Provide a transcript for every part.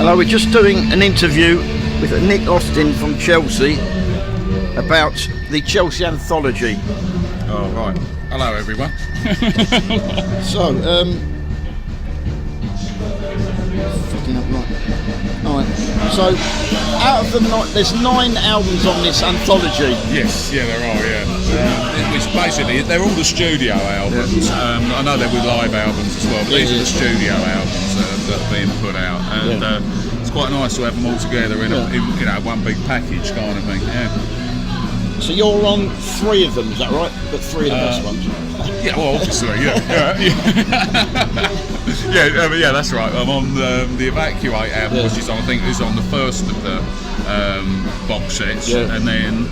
Hello, we're just doing an interview with Nick Austin from Chelsea about the Chelsea anthology. Oh, right. Hello, everyone. So, fucking up right. Alright, so out of the there's 9 albums on this anthology. Yes, yeah, there are, yeah. Which basically, they're all the studio albums. I know there were live albums as well, but these are the studio albums that are being put out. And it's quite nice to have them all together in one big package kind of thing, yeah. So you're on 3 of them, is that right? But 3 of the best ones. Yeah, well, obviously, yeah, that's right. I'm on the Evacuate album, which is, I think, is on the first of the box sets, and then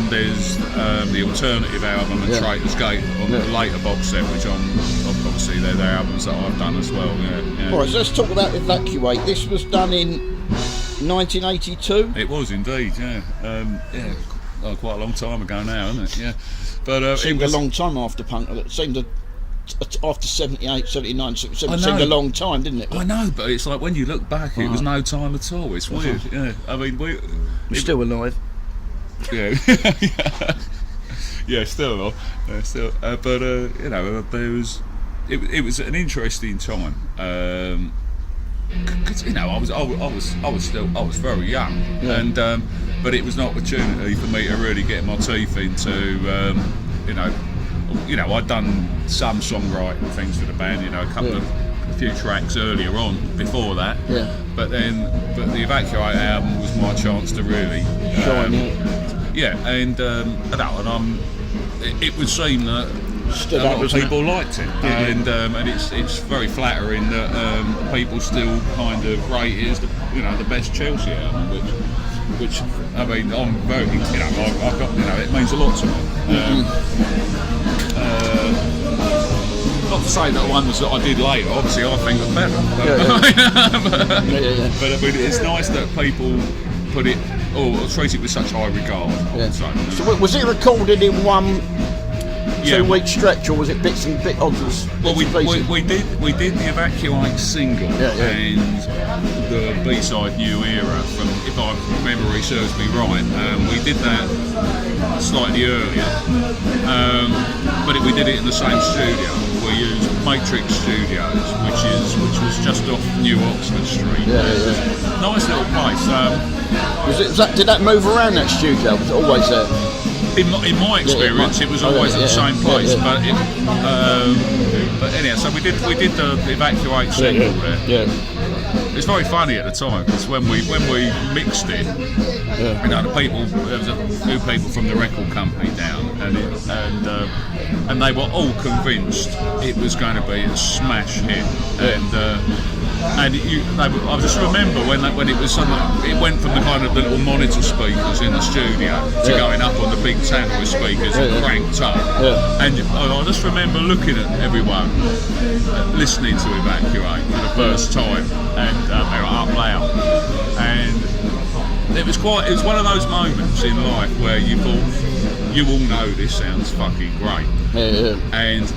there's the alternative album and Traitor's Gate on the later box set, which obviously they're albums that I've done as well. Yeah. All right, so let's talk about Evacuate. This was done in 1982. It was indeed, yeah. Quite a long time ago now, isn't it? Yeah, but it seemed a long time after punk. It seemed after 78, 79, it seemed a long time, didn't it? I know, but it's like when you look back, it was no time at all. It's weird. Yeah, I mean, we're still alive. Yeah, yeah, still alive. Still, but there was. It was an interesting time. Cause, I was very young, and but it was an opportunity for me to really get my teeth into, I'd done some songwriting things for the band, a few tracks earlier on before that, but the Evacuate album was my chance to really shine, it would seem that a lot of people liked it, and it's very flattering that people still kind of rate it as the best Chelsea album, which I mean, I'm very, I've got, it means a lot to me. Not to say that the ones that I did later, obviously I think are better, but I mean, it's nice that people put it or treat it with such high regard. So was it recorded in one 2-week stretch, or was it bits and odds? Well, we did the Evacuate single and the B-side New Era from, if my memory serves me right, we did that slightly earlier, but we did it in the same studio. We used Matrix Studios, which was just off New Oxford Street. Nice little place. Did that move around, that studio? Was it always there? In my experience, it was always at the same place, but anyhow, so we did the Evacuate single there. It's very funny at the time because when we mixed it, there was a few people from the record company down, and they were all convinced it was going to be a smash hit, I just remember when it was it went from the kind of little monitor speakers in the studio to going up on the big tannoy speakers and cranked up. And I just remember looking at everyone listening to Evacuate for the first time, and they were up loud. And it was one of those moments in life where you thought, you all know this sounds fucking great. And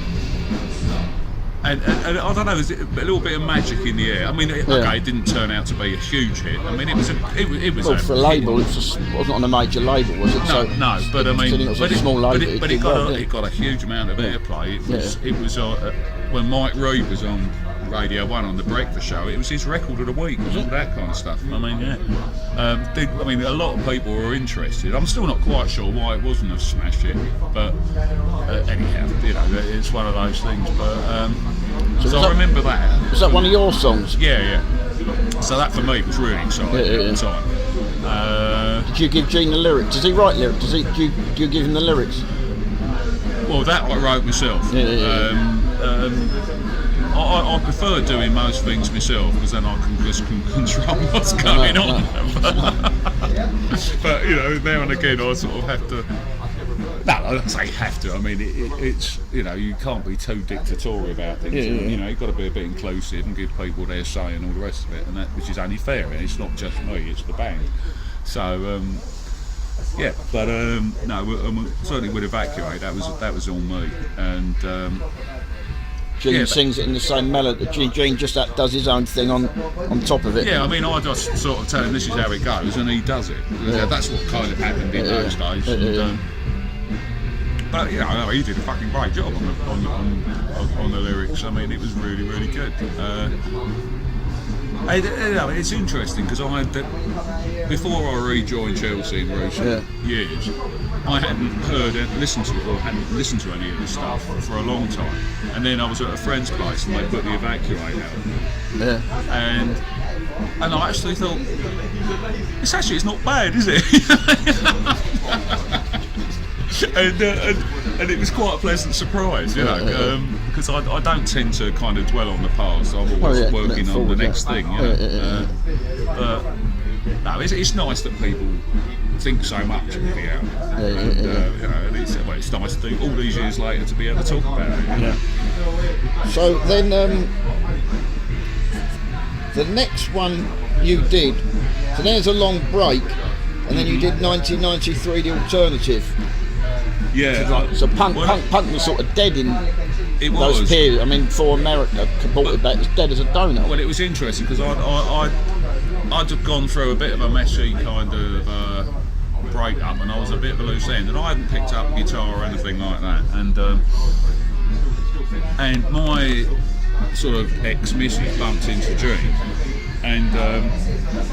I don't know, there's a little bit of magic in the air. I mean, it didn't turn out to be a huge hit. I mean, it was for a label. It wasn't on a major label, was it? No, but I mean, a small label. But it got a huge amount of airplay. It was when Mike Reid was on Radio 1 on the Breakfast Show. It was his record of the week, and all that kind of stuff. I mean, a lot of people were interested. I'm still not quite sure why it wasn't a smash hit, but anyhow, it's one of those things. But so I remember that. Was that one of your songs? Yeah. So that for me was really exciting at the time. Did you give Gene the lyrics? Does he write lyrics? Do you give him the lyrics? Well, that I wrote myself. I prefer doing most things myself because then I can just control what's going on. But now and again I sort of have to. No, I don't say have to. I mean, it's you can't be too dictatorial about things. You've got to be a bit inclusive and give people their say and all the rest of it, and that which is only fair. And it's not just me; it's the band. So but no, certainly with Evacuate, that was all me, and Gene sings it in the same melody. Gene just does his own thing on top of it. Yeah, I mean, I just sort of tell him this is how it goes, and he does it. Yeah. That's what kind of happened in those days. And, but you know, he did a fucking great job on the lyrics. I mean, it was really, really good. It's interesting because before I rejoined Chelsea in recent years, I hadn't listened to any of this stuff for a long time. And then I was at a friend's place and they put the Evacuate out. Yeah. And I actually thought, it's not bad, is it? and it was quite a pleasant surprise, you know, because I don't tend to kind of dwell on the past. I'm always working on the next thing, you know. But no, it's nice that people think so much of the album. You know, and it's nice to do all these years later to be able to talk about it. You know? So then, the next one you did, so there's a long break, and then you did 1993, The Alternative. Yeah. So punk was sort of dead in those was. periods. I mean, for America, brought it back, it's dead as a donut. Well, it was interesting because I'd have gone through a bit of a messy kind of break-up, and I was a bit of a loose end, and I hadn't picked up a guitar or anything like that. And my sort of ex-missus bumped into Gene, and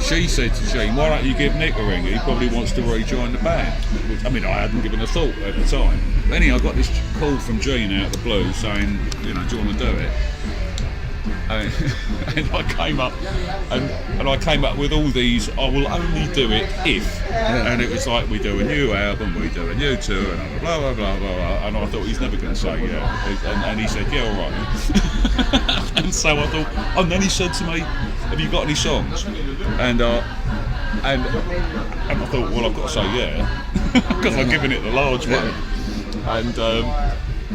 she said to Gene, "Why don't you give Nick a ring? He probably wants to rejoin the band." Which, I mean, I hadn't given a thought at the time. Anyway, I got this call from Gene out of the blue saying, "You know, do you want to do it?" And I came up, and I came up with all these. I will only do it if, and it was like, we do a new album, we do a new tour, and blah blah blah blah blah. And I thought, he's never going to say yeah, and he said, "Yeah, all right." And so I thought, and then he said to me, "Have you got any songs?" And I thought, well, I've got to say yeah, because I've given it the large one.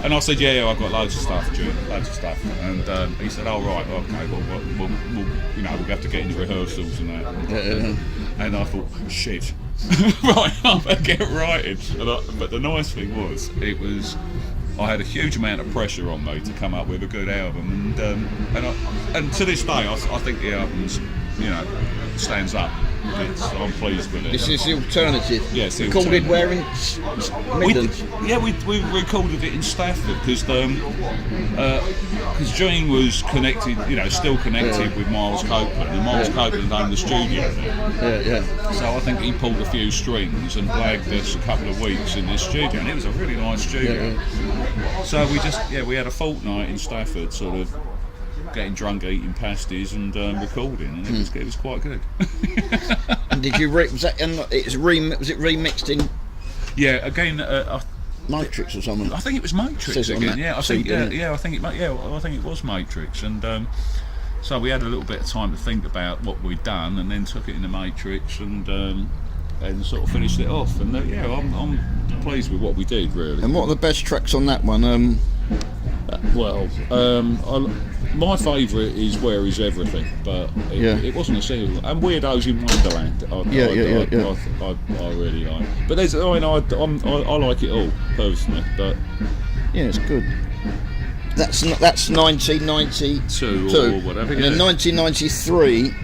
And I said, yeah, I've got loads of stuff, June, loads of stuff. And he said, oh, right, okay, well, you know, we'll have to get into rehearsals and that. And I thought, shit, right, I better get writing. But the nice thing was, I had a huge amount of pressure on me to come up with a good album, and to this day, I think the album's, you know, stands up. I'm pleased with it. This is The Alternative. Yes, yeah, recorded where in Midlands? We recorded it in Stafford because Gene was connected, you know, still connected with Miles Copeland, and Miles Copeland owned the studio there. So I think he pulled a few strings and blagged us a couple of weeks in this studio, and it was a really nice studio. So we had a fortnight in Stafford, sort of getting drunk, eating pasties, and recording, and it was quite good. And did you was it remixed in? Yeah, again, Matrix or something. I think it was Matrix again. I think it was Matrix, and so we had a little bit of time to think about what we'd done, and then took it in the Matrix, and sort of finished it off. And I'm pleased with what we did, really. And what are the best tracks on that one? My favourite is Where Is Everything, but it wasn't a single. And Weirdos in Wonderland, I really like. But I like it all personally. But yeah, it's good. That's 1992 or whatever. And in 1993,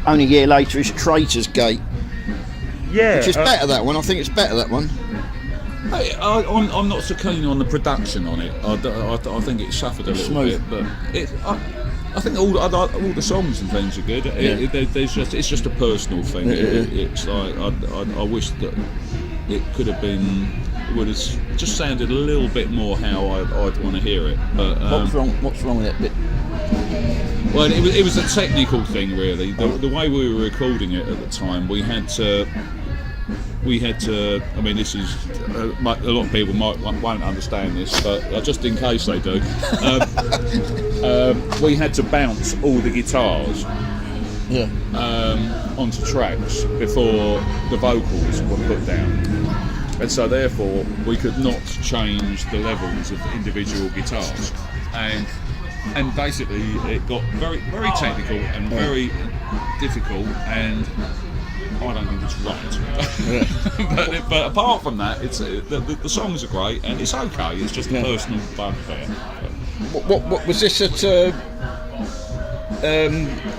only a year later, is Traitors Gate. Yeah, which is better, that one. I think it's better, that one. I'm not so keen on the production on it. I think it suffered a little bit, but I think all the songs and things are good. It's just a personal thing. It's like I wish that it could have been. Would have just sounded a little bit more how I'd want to hear it. But what's wrong with that bit? Well, it was a technical thing, really. The way we were recording it at the time, we had to. I mean, this is a lot of people won't understand this, but just in case they do, we had to bounce all the guitars onto tracks before the vocals were put down, and so therefore we could not change the levels of individual guitars, and basically it got very, very technical and very difficult, and I don't think it's right. but apart from that, it's the songs are great, and it's okay. It's just a personal bugbear. What was this at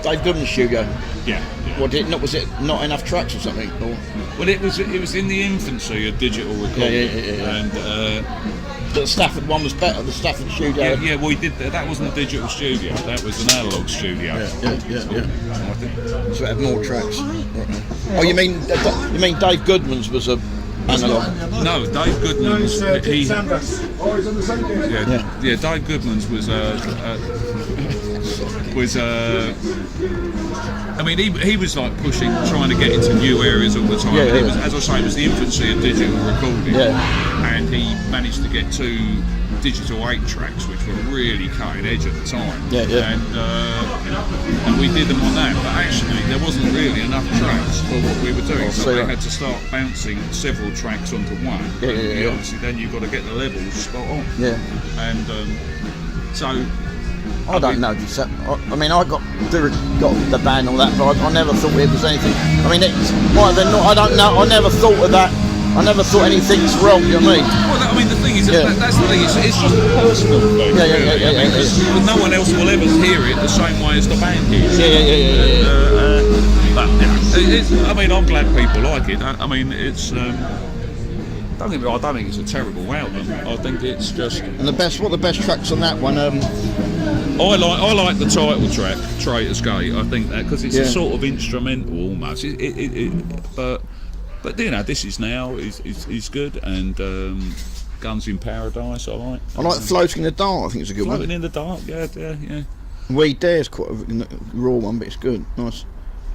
Dave Goodman's studio? Yeah. What did not was it not enough tracks or something? Or? Well, it was in the infancy of digital recording, and the Stafford one was better. The Stafford studio. yeah, we did that. That wasn't a digital studio. That was an analog studio. Yeah. So it had more tracks. Oh, you mean Dave Goodman's was a analog? No, Dave Goodman's. Dave Goodman's was I mean, he was like trying to get into new areas all the time. It was, as I say, it was the infancy of digital recording, and he managed to get 2 digital 8 tracks, which were really cutting edge at the time. And we did them on that, but actually there wasn't really enough tracks for what we were doing, so they had to start bouncing several tracks onto one. Obviously, then you've got to get the levels spot on. And so. I don't know. I mean, I got the band and all that, but I never thought it was anything. I mean, I don't know. I never thought of that. I never thought anything's wrong. You know what I mean? Well, I mean, the thing is, that's the thing. It's just a personal thing. Because no one else will ever hear it the same way as the band hears it. But I mean, I'm glad people like it. I mean, it's. Don't get me wrong, I don't think it's a terrible album. I think it's just. And what the best tracks on that one? I like the title track, Traitor's Gate. I think that because it's a sort of instrumental almost. But you know, This Is Now is good, and Guns in Paradise I like. I like Floating in the Dark. I think it's a good one. Floating in the Dark, yeah. We Dare's quite a raw one, but it's good, nice.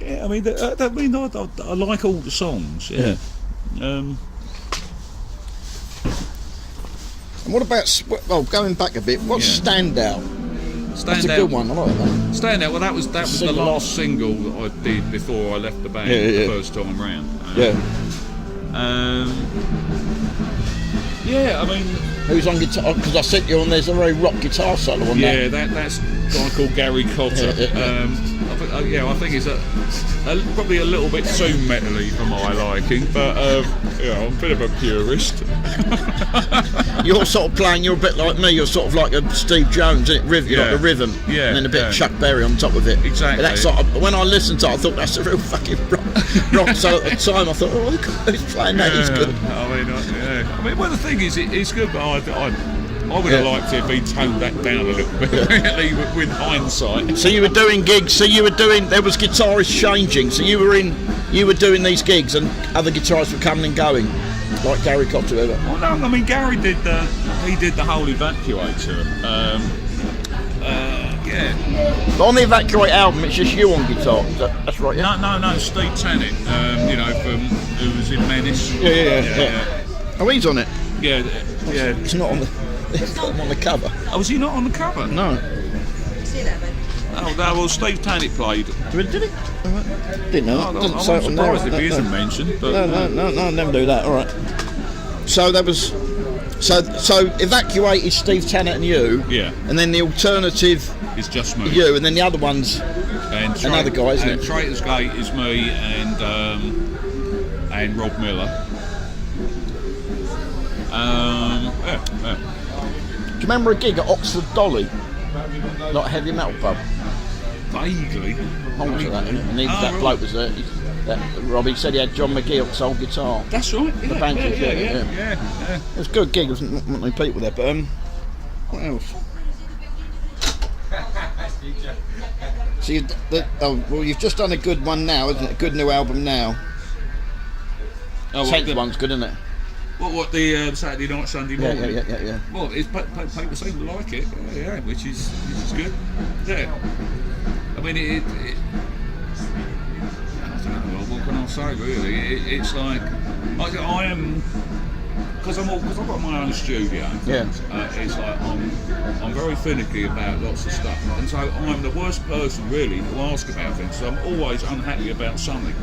Yeah, I mean, I like all the songs. Yeah. And what about, going back a bit, what's Standout? That's a good one, I like that. Standout, well that was the last single that I did before I left the band the first time round. I mean... Who's on guitar? Because I sent you on, there's a very rock guitar solo on that. Yeah, that's a guy called Gary Cotter. I think it's probably a little bit too metally for my liking, but I'm a bit of a purist. You're sort of playing, you're a bit like me, you're sort of like a Steve Jones, isn't it? Like the rhythm, and then a bit of Chuck Berry on top of it. Exactly. That's sort of, when I listened to it, I thought that's a real fucking rock. So at the time I thought, who's playing that? He's good. I mean, well, the thing is, it's good, but I would have liked to have been toned that down a little bit, really, with hindsight. So you were doing gigs, there was guitarists changing, so you were doing these gigs and other guitarists were coming and going, like Gary Cotter, whoever. Well, no, I mean, Gary did the whole Evacuator. But on the Evacuate album, it's just you on guitar. That's right. Yeah? No. Steve Tennant, who was in Menace. Yeah. Oh, he's on it. Yeah. It's not on the. It's not on the cover. Oh, was he not on the cover? No. See that, man? Oh, no. Well, Steve Tennant played. Did he? Didn't know. I'm surprised if he isn't mentioned. But no, never do that. All right. So there was. So Evacuate is Steve Tennant and you. Yeah. And then the alternative. It's just me. You, and then the other one's another guy, isn't it? Traitor's Gate is me and Rob Miller. Do you remember a gig at Oxford Dolly? Like a heavy metal pub? Vaguely. Hold to that, and that bloke was there. Robbie said he had John McGee on soul guitar. That's right. The band yeah. It was a good gig, there wasn't many people there, but what else? So you've just done a good one now, isn't it? A good new album now. Oh, 10th one's good, isn't it? What the Saturday night, Sunday morning? Yeah. Well, people seem to like it, which is good. Yeah. I mean, I don't know, what can I say really? It's like I am. Because I've got my own studio. It's like I'm very finicky about lots of stuff, and so I'm the worst person really to ask about things. So I'm always unhappy about something.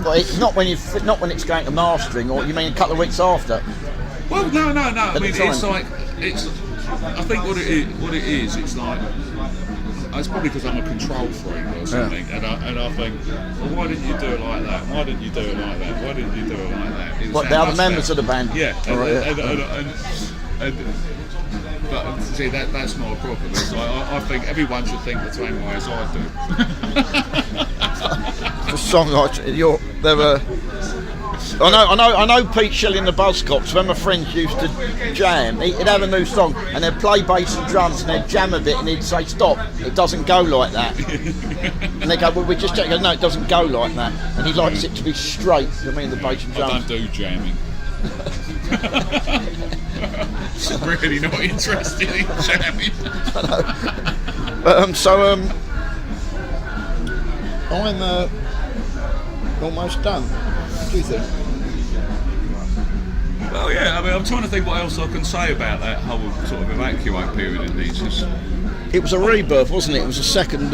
Well, not when it's going to mastering, or you mean a couple of weeks after? Well, no. I mean, it's like I think what it is, it's like. It's probably because I'm a control freak or something, and I think, well, why didn't you do it like that? Why didn't you do it like that? Why didn't you do it like that? What, the other members of the band? Yeah, But see, that's not a problem. I think everyone should think the same way as I do. The song I know Pete Shelley and the Buzzcocks. When my friends used to jam, he'd have a new song and they'd play bass and drums and they'd jam a bit and he'd say, "Stop! It doesn't go like that." And they go, "Well, we just check." No, it doesn't go like that. And he likes it to be straight. I mean, the bass and drums. I don't do jamming. Really not interested in jamming. I'm almost done. What do you think? Well, yeah, I mean, I'm trying to think what else I can say about that whole sort of evacuate period in these. It was a rebirth, wasn't it? It was a second...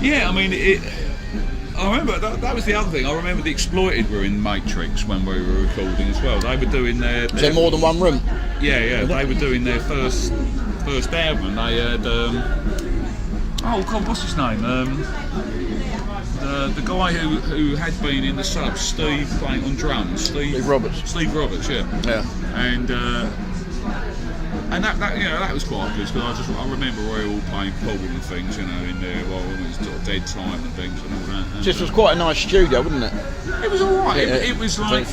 Yeah, I mean, I remember, that was the other thing. I remember the Exploited were in Matrix when we were recording as well. They were doing their... Was there more than one room? Yeah, they were doing their first album. They had... oh, God, what's his name? The guy who had been in the subs, Steve, playing on drums. Steve Roberts. Steve Roberts, yeah. Yeah. And that was quite good because I remember we were all playing pool and things, in there while it was sort of dead time and things and all that. And Just was quite a nice studio, wasn't it? It was all right. Yeah, it was like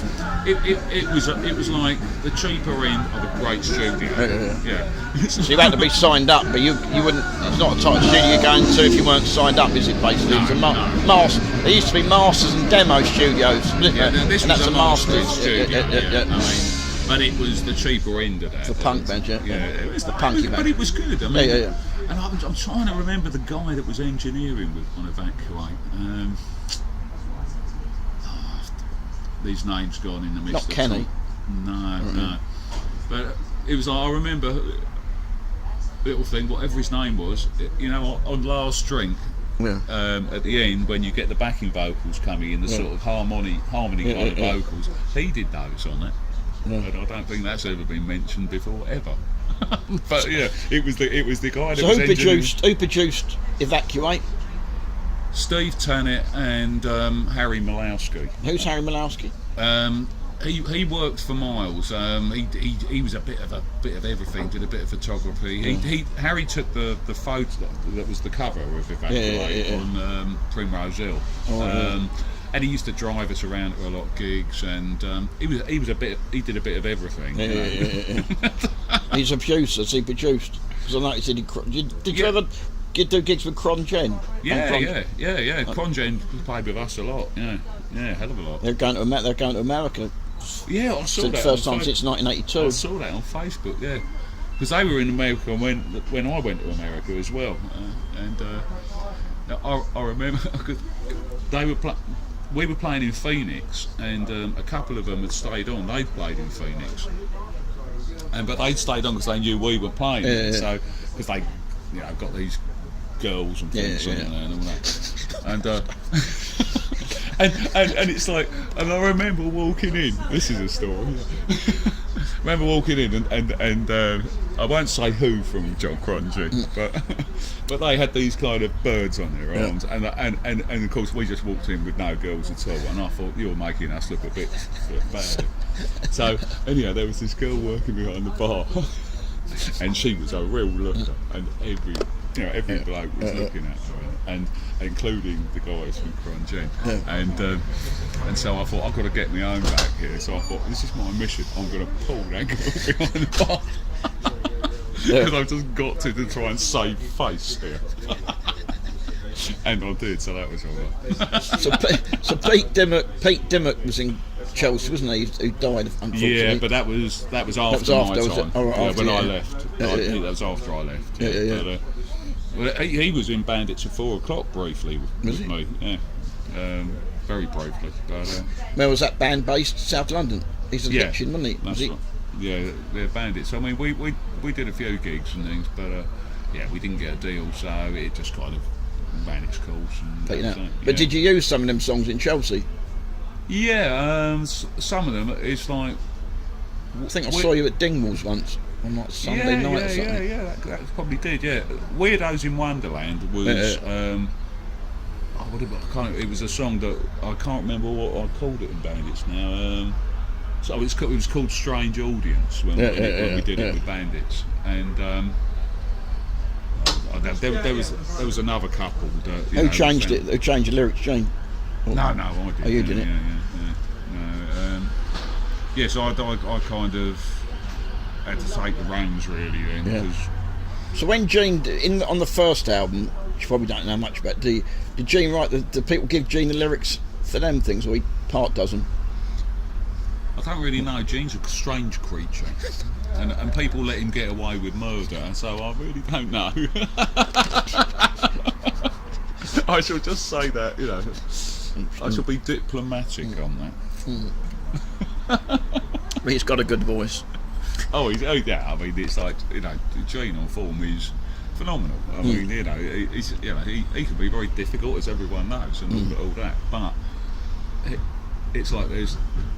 it was like the cheaper end of a great studio. Yeah. So you had to be signed up, but you wouldn't. It's not a type of studio you're going to if you weren't signed up, is it? Basically, it's a master. There used to be masters and demo studios, This and was that's a master's studio. Yeah. I mean, but it was the cheaper end of that. The punk band, yeah. It was the punky band. But it was good. I mean, yeah. And I'm trying to remember the guy that was engineering on Evacuate. These names gone in the mist. Not Kenny. No. But it was. I remember little thing, whatever his name was. On Last Drink. Yeah. At the end, when you get the backing vocals coming in, the sort of harmony kind of vocals, he did those on it. Yeah. And I don't think that's ever been mentioned before ever. But yeah, it was the guy that so was who produced Evacuate? Steve Tannett and Harry Malowski. Who's Harry Malowski? He worked for Miles. He was a bit of everything. Did a bit of photography. Harry took the photo that was the cover of Evacuate on Primrose Hill. And he used to drive us around to a lot of gigs, and he did a bit of everything. He's a producer. He produced. Because I noticed did you ever do gigs with Cron Gen? Yeah. Cron Gen played with us a lot. Yeah, hell of a lot. They're going to America. Yeah, I saw that. First time since 1982. I saw that on Facebook. Yeah, because they were in America when I went to America as well, and I remember they were we were playing in Phoenix, and a couple of them had stayed on. They'd played in Phoenix, but they'd stayed on because they knew we were playing. So because they, got these girls and things on there and all that, and it's like, and I remember walking in. This is a story. I remember walking in, and I won't say who from John Cronje, but they had these kind of birds on their arms, and of course we just walked in with no girls at all, and I thought, you're making us look a bit bad. So anyhow, there was this girl working behind the bar, and she was a real looker, and every bloke was looking at her, and including the guys from Cronje, and so I thought, I've got to get my own back here. So I thought, this is my mission. I'm going to pull that girl behind the bar. Because I've just got to try and save face here. And I did, so that was alright. So Pete Dimmock was in Chelsea, wasn't he? Who died, unfortunately. Yeah, but that was after my time. When I left. That was after I left. But, he was in Bandits at 4 o'clock briefly with me. Yeah. Very briefly. But, where was that band based? South London. He's a Hitchin, wasn't he? That's right. Yeah, they're Bandits. I mean, we did a few gigs and things, but we didn't get a deal, so it just kind of ran its course. But did you use some of them songs in Chelsea? Yeah, some of them. It's like, I think I saw you at Dingwall's once on like Sunday night or something. Yeah, that probably did. Yeah, Weirdos in Wonderland was. It was a song that I can't remember what I called it in Bandits now. So it was called Strange Audience when we did it with Bandits, and there was another couple that who changed it. Who changed the lyrics, Gene? No, I did. Oh, you did it. Yeah. So I kind of had to take the reins really then. Yeah. So when Gene on the first album, which you probably don't know much about, did Gene write the people give Gene the lyrics for them things, or he part does them? I don't really know. Gene's a strange creature, and people let him get away with murder, so I really don't know. I shall just say that, I shall be diplomatic on that. But he's got a good voice. Yeah. I mean, it's like Gene on form is phenomenal. I mean, he's he can be very difficult, as everyone knows, and all that, but. It's like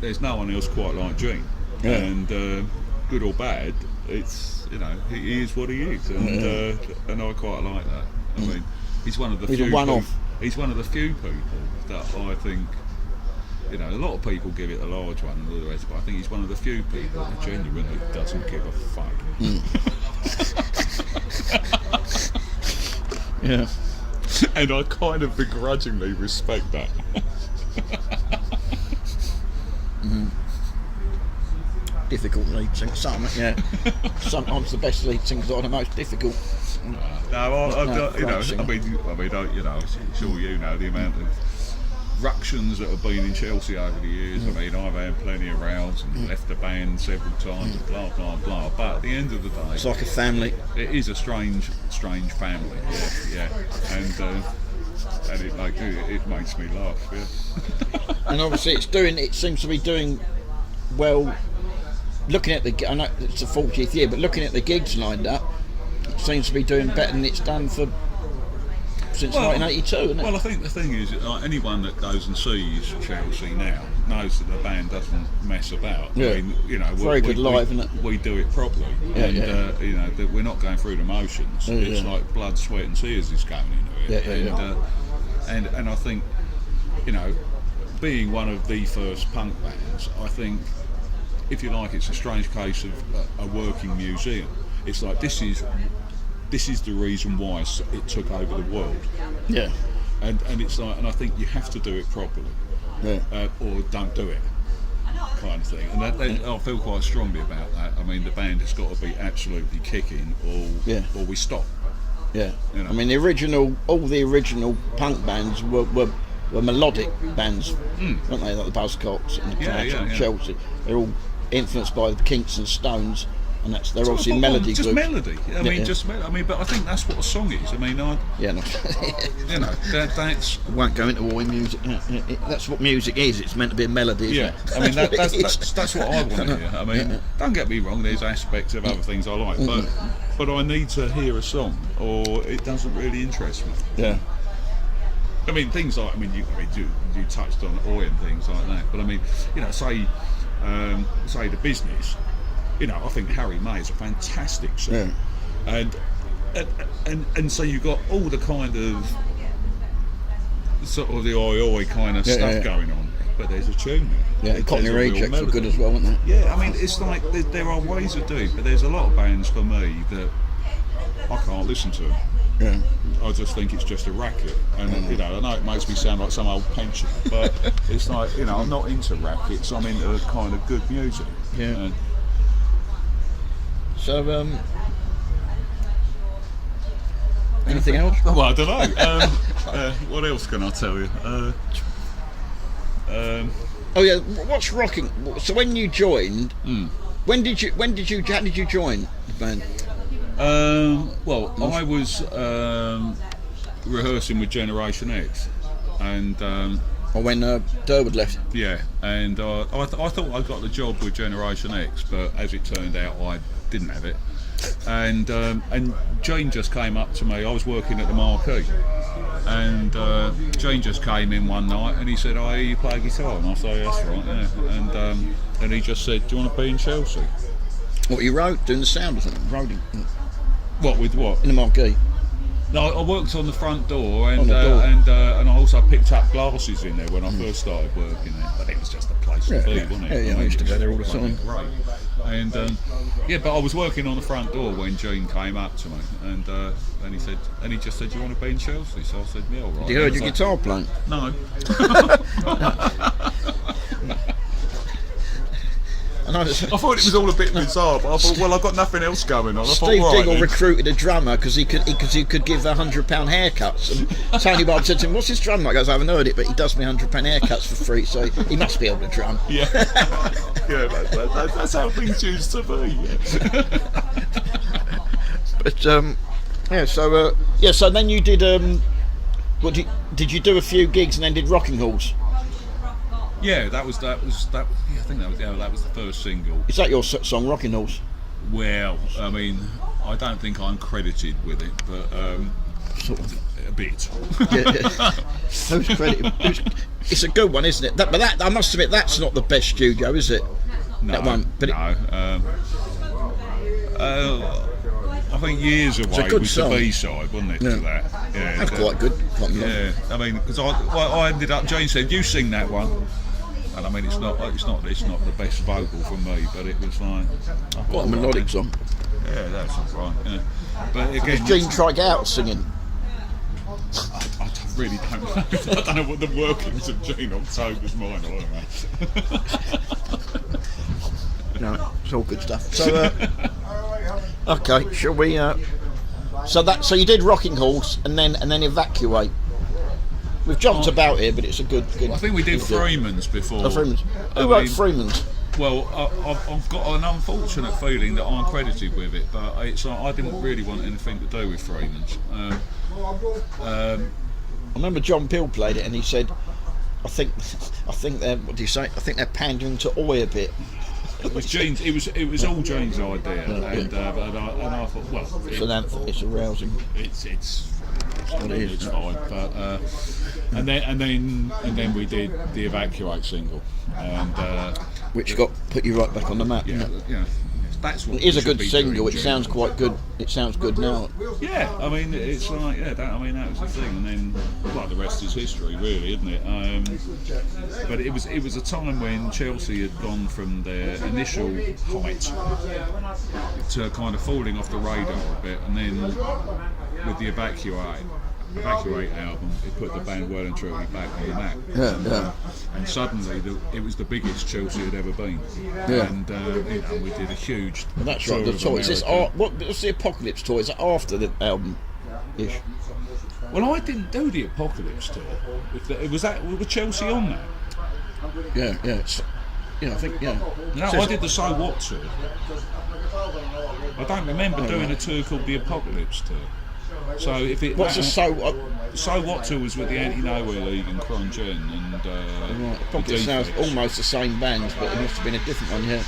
there's no one else quite like Gene, and good or bad, it's he is what he is, and I quite like that. I mean, he's one of the few. He's one of the few people that I think, a lot of people give it a large one and all the rest, but I think he's one of the few people that genuinely doesn't give a fuck. Yeah, and I kind of begrudgingly respect that. Difficult lead singer, sometimes the best lead singers are the most difficult. I'm sure you know the amount of ructions that have been in Chelsea over the years. I mean, I've had plenty of rows and left the band several times, blah blah blah. But at the end of the day, it's like a family. It is a strange family. Yeah, and it makes me laugh. Yeah. And obviously, it seems to be doing well. Looking at I know it's the 40th year, but looking at the gigs lined up, it seems to be doing better than it's done since 1982, isn't it? Well, I think the thing is, anyone that goes and sees Chelsea now knows that the band doesn't mess about. Yeah. I mean, very good live, isn't it? We do it properly, that we're not going through the motions. It's like blood, sweat, and tears is going into it. And I think, being one of the first punk bands, I think, if you like, it's a strange case of a working museum. It's like this is the reason why it took over the world. Yeah. And it's like, and I think you have to do it properly, or don't do it, kind of thing. And I feel quite strongly about that. I mean, the band has got to be absolutely kicking, or we stop. Yeah. I mean, all the original punk bands were melodic bands, weren't they? Like the Buzzcocks and the Clash and Chelsea. They're all influenced by the Kinks and Stones, and they're obviously melody groups. Just melody. I mean, but I think that's what a song is. I mean, that's. I won't go into all music. That's what music is. It's meant to be a melody. Isn't it? I mean, that's what I want to hear. I mean, don't get me wrong. There's aspects of other things I like, but I need to hear a song, or it doesn't really interest me. Yeah. I mean, things like you touched on Oi and things like that, but I mean, say The Business. I think Harry May is a fantastic song, and so you got all the kind of sort of the oi kind of stuff going on, but there's a tune there. Yeah, Cockney Rejects were good as well, weren't they? Yeah, I mean, it's like there are ways of doing, but there's a lot of bands for me that I can't listen to. Yeah. I just think it's just a racket, and I know it makes me sound like some old pensioner, but it's like I'm not into rackets. I'm into kind of good music. Yeah. So, anything else? Well, I don't know. What else can I tell you? What's rocking? So when you joined, how did you join the band? I was rehearsing with Generation X, and or when Durwood left. Yeah, and I thought I got the job with Generation X, but as it turned out, I didn't have it. And Jane just came up to me. I was working at the Marquee, and Jane just came in one night, and he said, "I hear you play guitar," and I said, "That's right." Yeah. And he just said, "Do you want to be in Chelsea?" What you wrote, doing the sound or something? Roding. What with what? In the Marquee. No, I worked on the front door, and On the door. And I also picked up glasses in there when I first started working there. But it was just a place to be, wasn't it? Yeah, I used to go there all the time. Great. And but I was working on the front door when Gene came up to me, and he just said, "Do you want to be in Chelsea?" So I said, "Yeah, all right." You heard your guitar playing? No. And I thought it was all a bit bizarre, but I thought, well, I've got nothing else going on. Steve Diggle recruited a drummer because he could give £100 haircuts. And Tony Bob said to him, "What's his drum like?" I goes, "I haven't heard it, but he does me £100 haircuts for free, so he must be able to drum." Yeah, yeah, that's how things used to be. But so then you did did you do a few gigs and then did Rocking Halls? Yeah, that was. Yeah, I think that was the first single. Is that your song, Rocking Halls? Well, I mean, I don't think I'm credited with it, but sort of a bit. Yeah. Who's credited? It's a good one, isn't it? But that I must admit, that's not the best studio, is it? No, that one, but no. I think Years Away was song. The B-side, wasn't it, to that? Yeah, that's quite good. Yeah, I mean, because I ended up, Jane said, "You sing that one." And I mean, it's not the best vocal from me, but it was like... Quite a melodic song. Yeah, that's all right, yeah. But again... Does Gene try out singing? I really don't know. I don't know what the workings of Gene October's mind are. No, it's all good stuff. So, okay, shall we? So you did Rocking Halls and then Evacuate. We've jumped about here, but it's a good. I think we did Freeman's before. Oh, Freeman's. Who wrote Freeman's? Well, I've got an unfortunate feeling that I'm credited with it, but I didn't really want anything to do with Freeman's. I remember John Peel played it, and he said, "I think they're what do you say? I think they're pandering to Oi a bit." It was Jane's. It was all Jane's idea, and I thought, well, it's arousing. It's fine, but and then we did the Evacuate single, and which put you right back on the map. Yeah, yeah. That's what it is a good single. It sounds quite good. It sounds good now. Yeah, I mean, it's like that was the thing, and then the rest is history, really, isn't it? But it was a time when Chelsea had gone from their initial height to kind of falling off the radar a bit, and then with the Evacuate album, it put the band well and truly back on the map. Yeah. And suddenly, it was the biggest Chelsea had ever been. Yeah. And we did a huge. Well, that's right. The tour. Is this what's the Apocalypse tour? Is it after the album? Ish. Well, I didn't do the Apocalypse tour. Was Chelsea on that? Yeah. Yeah, I think. Yeah. No, I did the So What tour. I don't remember doing a tour called the Apocalypse tour. So if it what's the So What tour was with the Anti-Nowhere League and Crongen and probably sounds almost the same bands, but it must have been a different one. Yeah,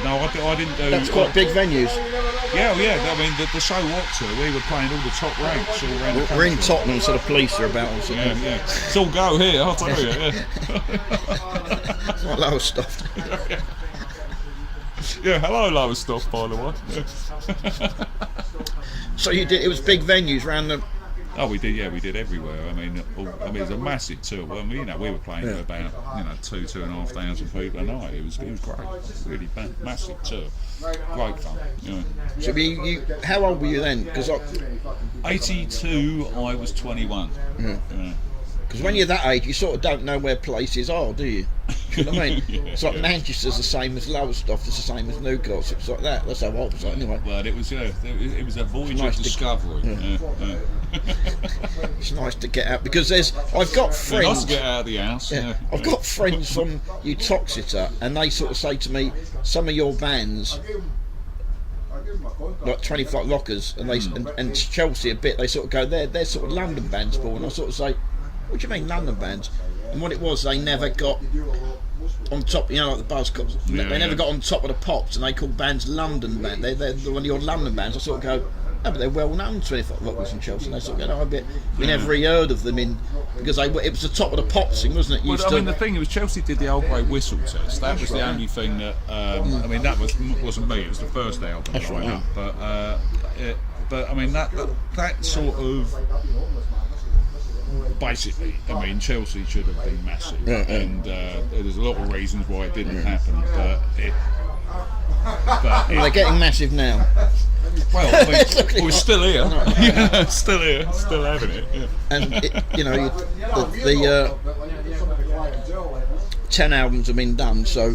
no, I didn't do. That's quite big venues. Yeah. I mean, the So What tour, we were playing all the top ranks all around the country. We're in Tottenham, so the police are about us. Yeah. It's all go here, I'll tell you. Yeah. It's like Lowestoft. Yeah, hello Lowestoft, by the way. So you did. It was big venues around the. Oh, we did everywhere. I mean, it was a massive tour. Well, we were playing to about 2,500 people a night. It was great, really massive tour, great fun. Yeah. So how old were you then? Because 82, I was 21. Yeah. Because when you're that age, you sort of don't know where places are, do you? Do you know what I mean? It's like Manchester's the same as Lowestoft, it's the same as Newcastle. It's like that. That's how I was like, anyway. Well, it was a voyage of discovery. It's nice to get out because I've got friends. Nice to get out of the house. Yeah. I've got friends from Uttoxeter, and they sort of say to me, some of your bands. Like 25 Rockers and Chelsea a bit. They sort of go they're sort of London bands, Paul, and I sort of say, what do you mean London bands? And what it was, they never got on top, like the Buzzcocks. They never got on top of the pops, and they called bands London bands. They're one of your London bands. I sort of go, no, but they're well known, 25 Rockers in Chelsea. And they sort of go, no, I bet we never really heard of them because it was the top of the pop thing, wasn't it? I mean, the thing was, Chelsea did the Old Grey Whistle test. That was the only thing that. I mean, that wasn't me. It was the first album. That's right. But but I mean that sort of basically, I mean Chelsea should have been massive, and there's a lot of reasons why it didn't happen, but they're getting massive now. Well, I mean, we're still here. Yeah, still here, still having it. Yeah. And the 10 albums have been done, so.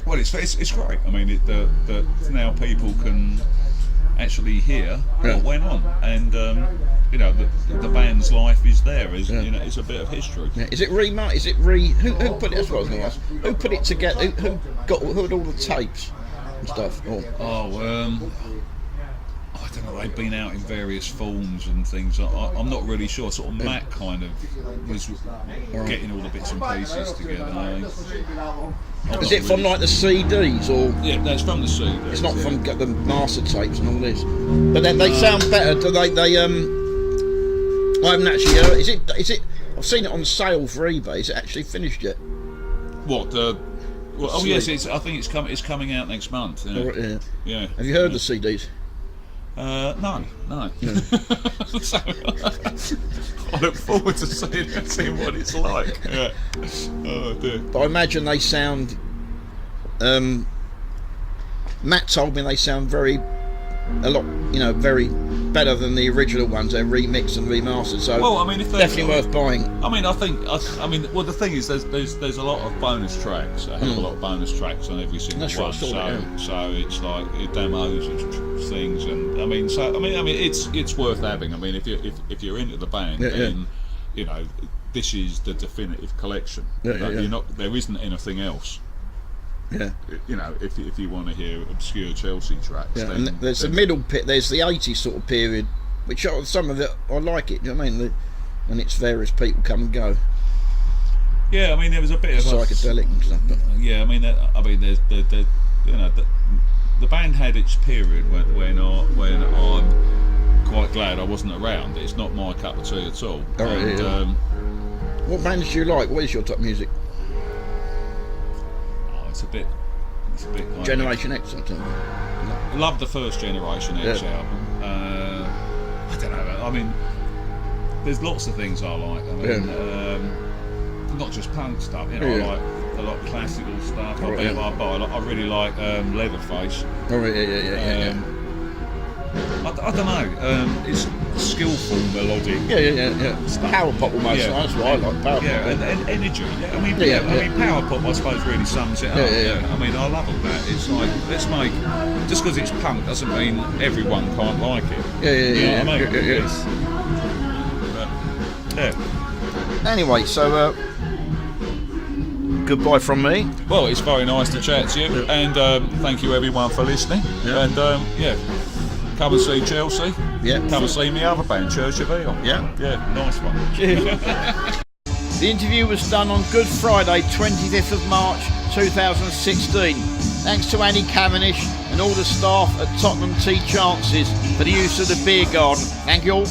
Well, it's great. I mean, that now people can actually hear what went on, and the band's life is there. It's a bit of history. Yeah. Is it who put it? That's what I was going to ask. Who put it together? Who had all the tapes and stuff? I don't know, they've been out in various forms and things. I'm not really sure. Sort of Matt kind of was getting all the bits and pieces together. Is it from like the CDs or? Yeah, that's from the CDs. It's not from the master tapes and all this. But then they sound better. Do they? I haven't actually heard. Is it? I've seen it on sale for eBay. Is it actually finished yet? What the? Well, oh yes, I think it's coming out next month. Yeah. Have you heard the CDs? No. So, I look forward to seeing what it's like. Yeah. Oh dear. But I imagine they sound. Matt told me they sound very better than the original ones. They're remixed and remastered. So well, I mean, if definitely worth buying. I mean, well, the thing is, there's a lot of bonus tracks. I have a lot of bonus tracks on every single one. So it's like demos and things, and I mean, it's worth having. I mean, if you're into the band, then this is the definitive collection. There isn't anything else. Yeah. If you want to hear obscure Chelsea tracks. Yeah, and there's the middle bit. There's the 80s sort of period, which some of it I like it. Do you know what I mean? And it's various people come and go. Yeah, I mean there was a bit of psychedelic and stuff. But. Yeah, I mean there's the band had its period when I'm quite glad I wasn't around. It's not my cup of tea at all. What bands do you like? What is your top music? It's a bit kind Generation X, I think. I love the first Generation X album. I don't know. I mean, there's lots of things I like. I mean, not just punk stuff. I like a lot of classical stuff. I really like Leatherface. I don't know. It's skillful, melodic. Yeah. Power pop almost. Yeah. That's what I like. Power pop. And energy. I mean, power pop, I suppose, really sums it up. I mean, I love all that. It's like, let's make, just because it's punk doesn't mean everyone can't like it. You know what I mean? Yeah. Anyway, so goodbye from me. Well, it's very nice to chat to you, and thank you everyone for listening. And come and see Chelsea. Come and see me other band, Church of Eel. Nice one. The interview was done on Good Friday, 25th of March 2016. Thanks to Annie Cavendish and all the staff at Tottenham Tea Chances for the use of the beer garden. Thank you all.